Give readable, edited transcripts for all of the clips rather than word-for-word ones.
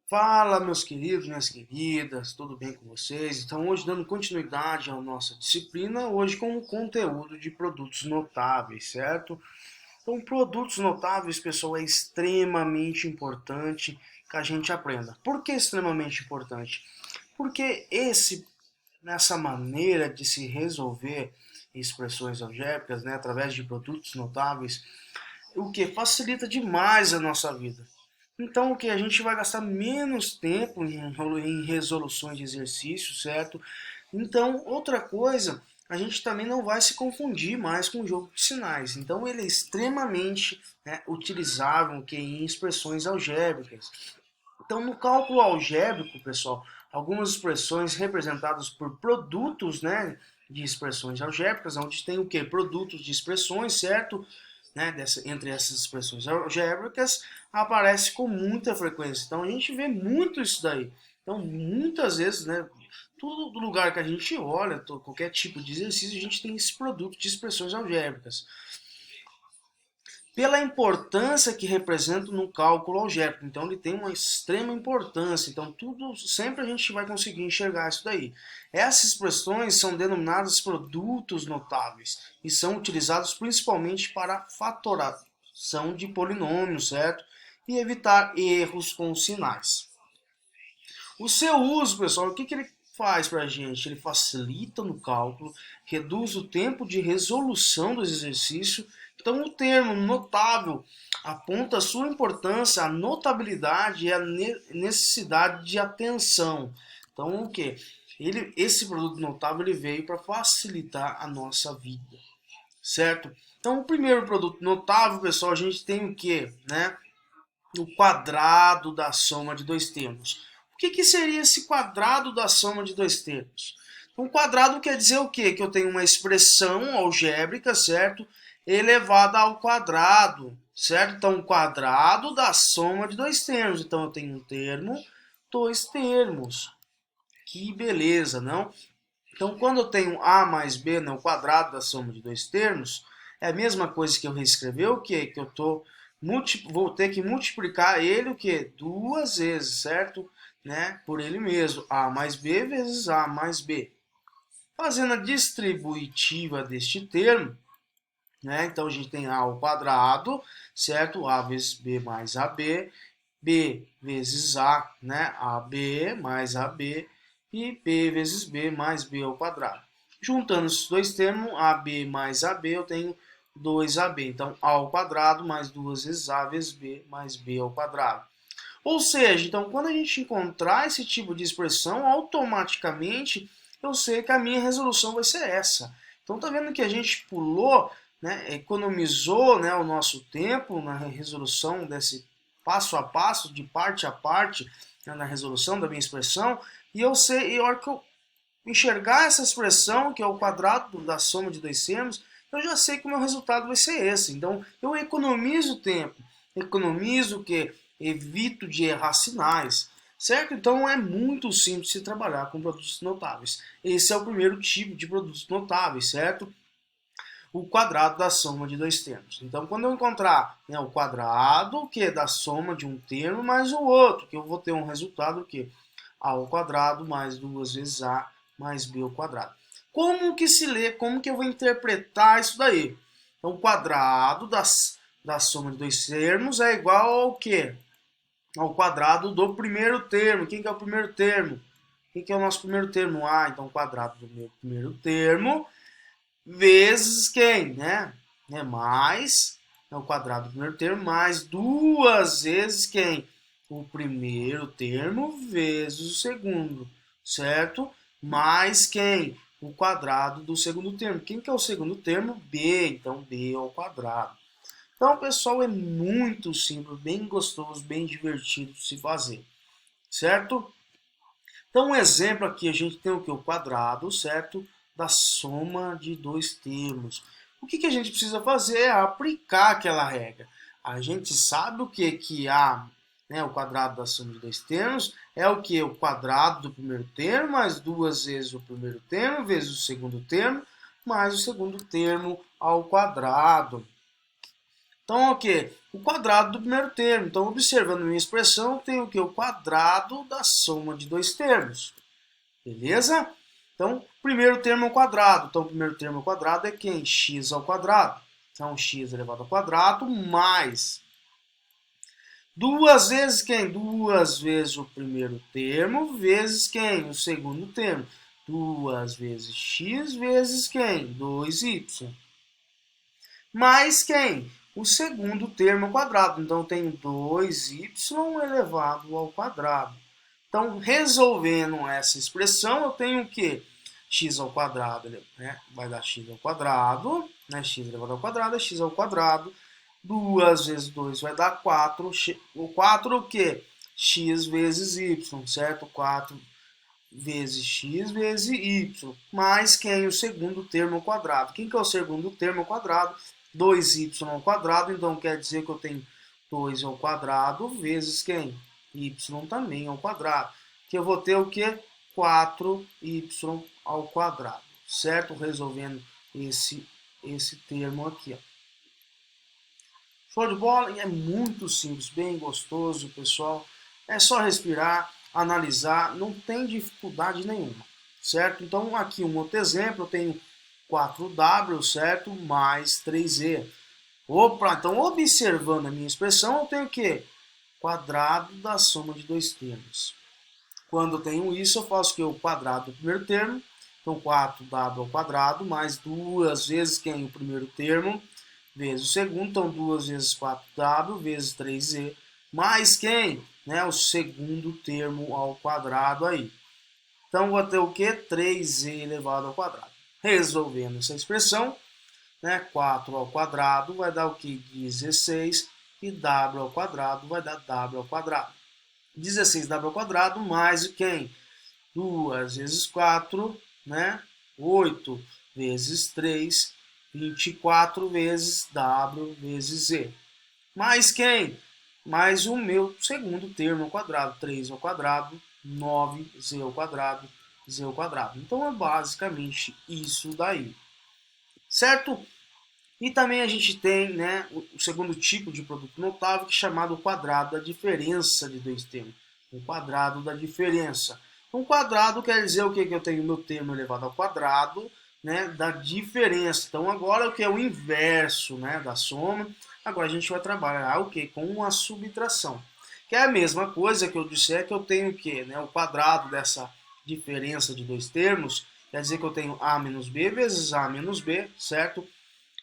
Fala, meus queridos, minhas queridas, tudo bem com vocês? Então, hoje dando continuidade à nossa disciplina, hoje com o conteúdo de produtos notáveis, certo? Então, produtos notáveis, pessoal, é extremamente importante que a gente aprenda. Por que extremamente importante? Porque nessa maneira de se resolver expressões algébricas, né, através de produtos notáveis, o que facilita demais a nossa vida. Então, o que a gente vai gastar menos tempo em resoluções de exercício, certo? Então, outra coisa, a gente também não vai se confundir mais com o jogo de sinais. Então, ele é extremamente, né, utilizável em expressões algébricas. Então, no cálculo algébrico, pessoal, algumas expressões representadas por produtos, né, de expressões algébricas, onde tem o que? Produtos de expressões, certo? Né, entre essas expressões algébricas, aparece com muita frequência. Então, a gente vê muito isso daí. Então, muitas vezes, né, todo lugar que a gente olha, qualquer tipo de exercício, a gente tem esse produto de expressões algébricas pela importância que representa no cálculo algébrico. Então ele tem uma extrema importância. Então tudo sempre a gente vai conseguir enxergar isso daí. Essas expressões são denominadas produtos notáveis e são utilizados principalmente para fatoração de polinômios, certo? E evitar erros com sinais. O seu uso, pessoal, o que ele faz para a gente? Ele facilita no cálculo, reduz o tempo de resolução do exercício. Então, o termo notável aponta a sua importância, a notabilidade e a necessidade de atenção. Então, o que? Esse produto notável ele veio para facilitar a nossa vida, certo? Então, o primeiro produto notável, pessoal, a gente tem o que, né? O quadrado da soma de dois termos. O que seria esse quadrado da soma de dois termos? Um quadrado quer dizer o quê? Que eu tenho uma expressão algébrica, certo? Elevada ao quadrado, certo? Então, o quadrado da soma de dois termos. Então, eu tenho um termo, dois termos. Que beleza, não? Então, quando eu tenho a mais b, né, o quadrado da soma de dois termos, é a mesma coisa que eu reescrever o quê? Que eu vou ter que multiplicar ele o quê? Duas vezes, certo? Né? Por ele mesmo, a mais b vezes a mais b. Fazendo a distributiva deste termo, né? Então a gente tem a ao quadrado, certo? A vezes b mais ab, b vezes a, né? ab mais ab, e b vezes b mais b ao quadrado. Juntando esses dois termos, ab mais ab, eu tenho 2ab. Então, a ao quadrado mais 2 vezes a vezes b mais b ao quadrado. Ou seja, então, quando a gente encontrar esse tipo de expressão, automaticamente eu sei que a minha resolução vai ser essa. Então, tá vendo que a gente pulou, né, economizou, né, o nosso tempo na resolução desse passo a passo, de parte a parte, né, na resolução da minha expressão, e eu sei, e a hora que eu enxergar essa expressão, que é o quadrado da soma de dois termos, eu já sei que o meu resultado vai ser esse. Então, eu economizo tempo. Economizo o que? Evito de errar sinais. Certo? Então, é muito simples se trabalhar com produtos notáveis. Esse é o primeiro tipo de produtos notáveis, certo? O quadrado da soma de dois termos. Então, quando eu encontrar, né, o quadrado que é da soma de um termo mais o outro, que eu vou ter um resultado que a ao quadrado mais duas vezes a mais b ao quadrado. Como que se lê? Como que eu vou interpretar isso daí? Então, o quadrado da soma de dois termos é igual ao quê? Ao quadrado do primeiro termo. Quem que é o primeiro termo? Quem que é o nosso primeiro termo? Então, o quadrado do meu primeiro termo vezes quem, né? Mais, o quadrado do primeiro termo, mais duas vezes quem? O primeiro termo vezes o segundo, certo? Mais quem? O quadrado do segundo termo. Quem que é o segundo termo? B, então b ao quadrado. Então, pessoal, é muito simples, bem gostoso, bem divertido de se fazer, certo? Então, um exemplo aqui, a gente tem o que? O quadrado, certo? Da soma de dois termos. O que a gente precisa fazer é aplicar aquela regra. A gente sabe o que? Que a, né, o quadrado da soma de dois termos é o que? O quadrado do primeiro termo, mais duas vezes o primeiro termo, vezes o segundo termo, mais o segundo termo ao quadrado. Então, o que? O quadrado do primeiro termo. Então, observando minha expressão, eu tenho o que? O quadrado da soma de dois termos. Beleza? Então, primeiro termo ao quadrado. Então, o primeiro termo ao quadrado é quem? X ao quadrado. Então, x elevado ao quadrado mais duas vezes quem? Duas vezes o primeiro termo vezes quem? O segundo termo. Duas vezes x vezes quem? 2y. Mais quem? O segundo termo ao quadrado. Então, eu tenho 2y elevado ao quadrado. Então, resolvendo essa expressão, eu tenho o quê? X ao quadrado, né? Vai dar x ao quadrado, né? X elevado ao quadrado é x ao quadrado. 2 vezes 2 vai dar 4. O 4 o quê? X vezes y, certo? 4 vezes x vezes y. Mais quem? O segundo termo ao quadrado. Quem que é o segundo termo ao quadrado? 2y ao quadrado. Então, quer dizer que eu tenho 2 ao quadrado vezes quem? Y também ao quadrado. Que eu vou ter o quê? 4y ao quadrado. Certo? Resolvendo esse termo aqui, ó. Show de bola? E é muito simples, bem gostoso, pessoal. É só respirar, analisar, não tem dificuldade nenhuma, certo? Então, aqui um outro exemplo, eu tenho 4w, certo? Mais 3e. Opa, então observando a minha expressão, eu tenho o quê? Quadrado da soma de dois termos. Quando eu tenho isso, eu faço que o quadrado do primeiro termo, então 4w ao quadrado, mais duas vezes quem? O primeiro termo, vezes o segundo, então 2 vezes 4w, vezes 3e, mais quem? Né, o segundo termo ao quadrado aí. Então, vou ter o quê? 3e elevado ao quadrado. Resolvendo essa expressão, né, 4 ao quadrado vai dar o que? 16, e w ao quadrado vai dar w ao quadrado. 16w ao quadrado mais quem? 2 vezes 4, né? 8 vezes 3, 24 vezes w vezes z. Mais quem? Mais o meu segundo termo ao quadrado, 3 ao quadrado, 9z ao quadrado, z ao quadrado. Então é basicamente isso daí. Certo? E também a gente tem, né, o segundo tipo de produto notável, que é chamado quadrado da diferença de dois termos. O quadrado da diferença. Um quadrado quer dizer o que? Que eu tenho meu termo elevado ao quadrado, né, da diferença. Então agora o que é o inverso, né, da soma. Agora a gente vai trabalhar o que? Com a subtração. Que é a mesma coisa que eu disser que eu tenho o que? Né, o quadrado dessa diferença de dois termos, quer dizer que eu tenho a menos b vezes a menos b, certo?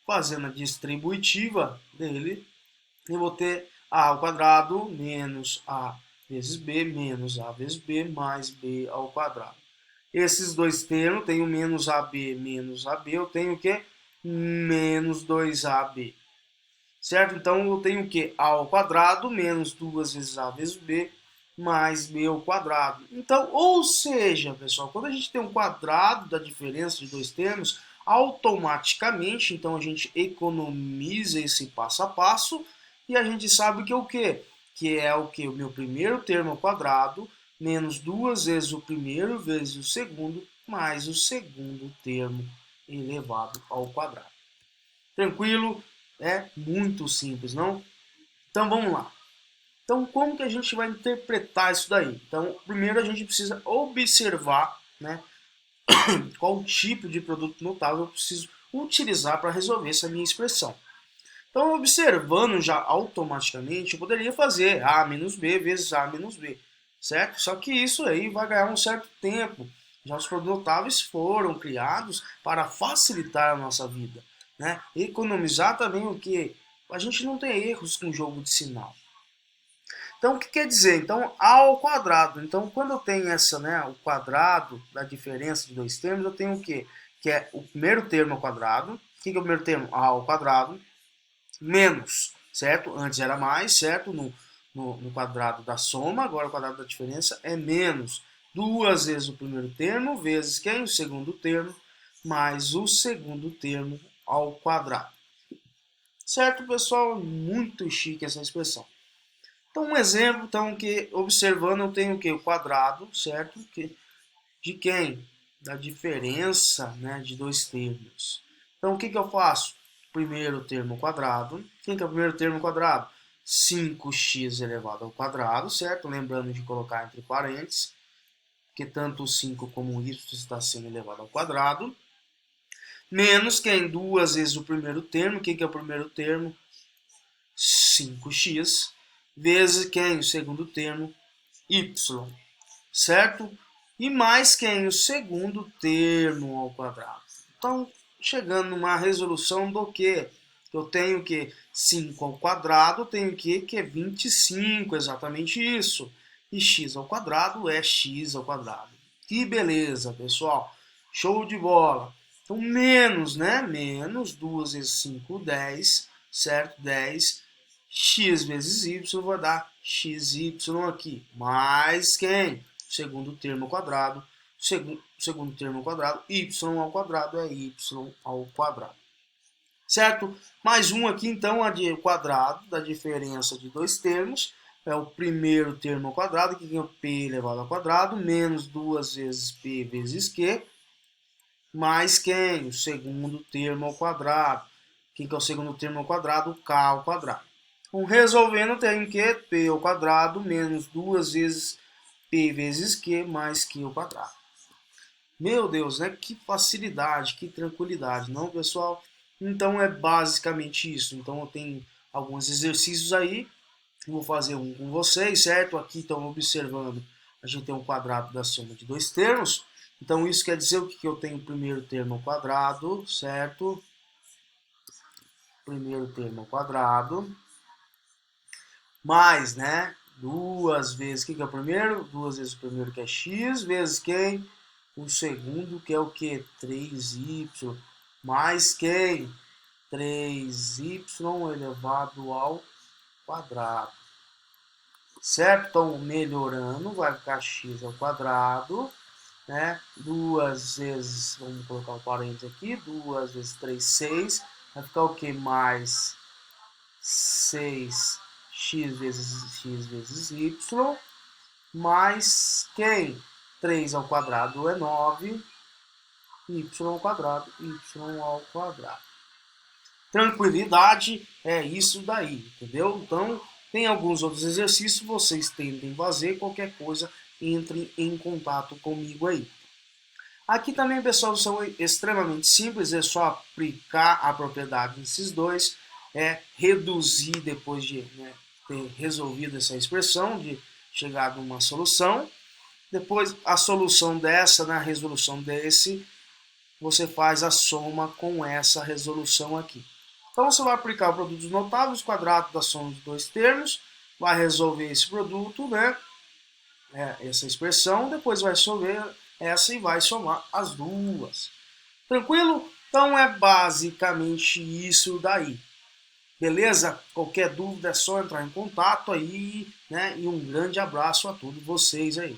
Fazendo a distributiva dele, eu vou ter a ao quadrado menos a vezes b menos a vezes b mais b ao quadrado. Esses dois termos, tenho menos ab menos ab, eu tenho o que? Menos 2ab. Certo? Então eu tenho o que? A ao quadrado menos 2 vezes a vezes b mais b ao quadrado. Então, ou seja, pessoal, quando a gente tem um quadrado da diferença de dois termos, automaticamente, então a gente economiza esse passo a passo e a gente sabe que é o quê? Que é o que? O meu primeiro termo ao quadrado menos duas vezes o primeiro vezes o segundo mais o segundo termo elevado ao quadrado. Tranquilo? É muito simples, não? Então vamos lá. Então como que a gente vai interpretar isso daí? Então primeiro a gente precisa observar, né, qual tipo de produto notável eu preciso utilizar para resolver essa minha expressão. Então observando já automaticamente eu poderia fazer a menos b vezes a menos b, certo? Só que isso aí vai ganhar um certo tempo. Já os produtos notáveis foram criados para facilitar a nossa vida, né? Economizar também o que? A gente não tem erros com jogo de sinal. Então, o que quer dizer? Então, a ao quadrado. Então, quando eu tenho essa, né, o quadrado da diferença de dois termos, eu tenho o quê? Que é o primeiro termo ao quadrado. O que é o primeiro termo? A ao quadrado. Menos, certo? Antes era mais, certo? No quadrado da soma, agora o quadrado da diferença é menos. Duas vezes o primeiro termo, vezes quem? O segundo termo, mais o segundo termo ao quadrado. Certo, pessoal? Muito chique essa expressão. Então, um exemplo, então, que observando eu tenho o que? O quadrado, certo? De quem? Da diferença, né, de dois termos. Então, o que eu faço? primeiro termo ao quadrado. Quem que é o primeiro termo ao quadrado? 5x elevado ao quadrado, certo? Lembrando de colocar entre parênteses, que tanto o 5 como o y está sendo elevado ao quadrado. Menos quem? Duas vezes o primeiro termo. Quem que é o primeiro termo? 5x. Vezes quem? O segundo termo? Y. Certo? E mais quem? O segundo termo ao quadrado. Então, chegando numa resolução do quê? Eu tenho que 5 ao quadrado, tenho que é 25, exatamente isso. E x ao quadrado é x ao quadrado. Que beleza, pessoal. Show de bola. Então, menos, né? Menos 2 vezes 5, 10, certo? 10. X vezes y vai dar xy aqui. Mais quem? Segundo termo ao quadrado. Segundo termo ao quadrado. Y ao quadrado é y ao quadrado. Certo? Mais um aqui, então, o quadrado da diferença de dois termos. É o primeiro termo ao quadrado, que é o p elevado ao quadrado, menos 2 vezes p vezes q, mais quem? O segundo termo ao quadrado. Quem que é o segundo termo ao quadrado? O k ao quadrado. Então, resolvendo, tem que p ao quadrado menos 2 vezes p vezes q mais q ao quadrado. Meu Deus, né? Que facilidade, que tranquilidade, não, pessoal? Então é basicamente isso. Então eu tenho alguns exercícios aí. Vou fazer um com vocês, certo? Aqui estão observando. A gente tem um quadrado da soma de dois termos. Então isso quer dizer o que eu tenho? Primeiro termo ao quadrado, certo? Primeiro termo ao quadrado. Mais, né? Duas vezes, o que é o primeiro? Duas vezes o primeiro, que é x, vezes quem? O segundo, que é o que? 3y. Mais quem? 3y elevado ao quadrado. Certo? Então, melhorando, vai ficar x ao quadrado, né? Duas vezes, vamos colocar um parênteses aqui, 2 vezes 3, 6. Vai ficar o que? Mais 6 x vezes y, mais quem? 3 ao quadrado é 9, y ao quadrado, y ao quadrado. Tranquilidade é isso daí, entendeu? Então, tem alguns outros exercícios, vocês tentem fazer, qualquer coisa, entrem em contato comigo aí. Aqui também, pessoal, são extremamente simples, é só aplicar a propriedade desses dois, reduzir depois de ter resolvido essa expressão, de chegar a uma solução. Depois, a solução dessa, na resolução desse, você faz a soma com essa resolução aqui. Então, você vai aplicar o produto dos notáveis, quadrado da soma de dois termos, vai resolver esse produto, né? Essa expressão, depois vai resolver essa e vai somar as duas. Tranquilo? Então, é basicamente isso daí. Beleza? Qualquer dúvida é só entrar em contato aí, né? E um grande abraço a todos vocês aí.